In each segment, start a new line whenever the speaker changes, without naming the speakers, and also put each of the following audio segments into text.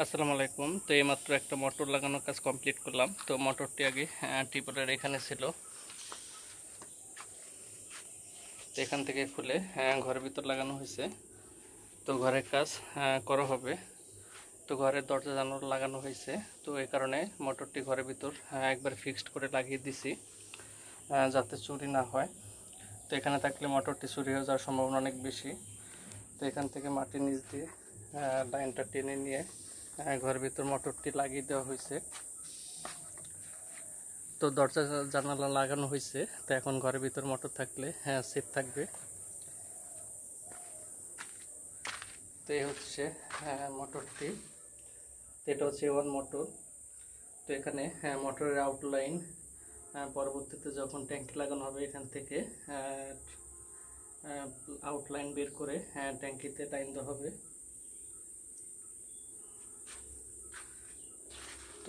আসসালামু আলাইকুম। তো এইমাত্র একটা মোটর লাগানোর কাজ কমপ্লিট করলাম। তো মোটরটি আগে টিপলের এখানে ছিল, তো এখান থেকে খুলে ঘরের ভিতর লাগানো হয়েছে। তো ঘরের কাজ করা হবে। তো ঘরের দরজা জানালা লাগানো হয়েছে, তো এই কারণে মোটরটি ঘরের ভিতর একবার ফিক্সড করে লাগিয়ে দিছি, যাতে চুরি না হয়। তো এখানে থাকলে মোটরটি চুরি হয়ে যাওয়ার সম্ভাবনা অনেক বেশি। তো এখান থেকে মাটির নিচ দিয়ে লাইনটা টেনে নিয়ে ঘরের ভিতর মোটরটি লাগিয়ে দেওয়া হয়েছে। তো দরজা জানালা লাগানো হয়েছে, তো এখন ঘরের ভিতর মোটর থাকলে সেফ থাকবে। তো এই হচ্ছে মোটরটি। তো এটা হচ্ছে ওয়ান মোটর। তো এখানে মোটরের আউটলাইন পরবর্তীতে যখন ট্যাঙ্কি লাগানো হবে এখান থেকে আউটলাইন বের করে ট্যাঙ্কিতে লাইন দেওয়া হবে।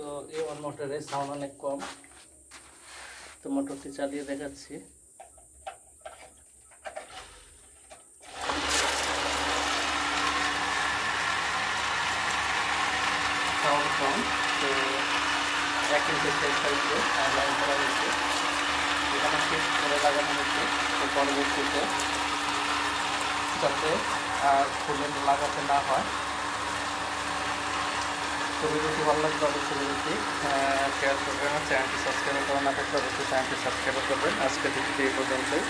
তো এই ওয়ান মোটরের সাউন্ড অনেক কম। তো মোটরটি চালিয়ে দেখাচ্ছি। সাউন্ড কম। তো 1 ইঞ্চি সাইজে লাইন করা হয়েছে, এখানে ফিক্স করে লাগানো হয়েছে। তো পরবর্তীতে যাতে খুলে লাগাতে না হয়। তো ভিডিওটি ভালো লাগলে অবশ্যই ভিডিওটি শেয়ার করবেন, চ্যানেলটি সাবস্ক্রাইব করা না থাকলে অবশ্যই চ্যানেলটি সাবস্ক্রাইব করবেন। আজকে ভিডিওটি এই পর্যন্তই।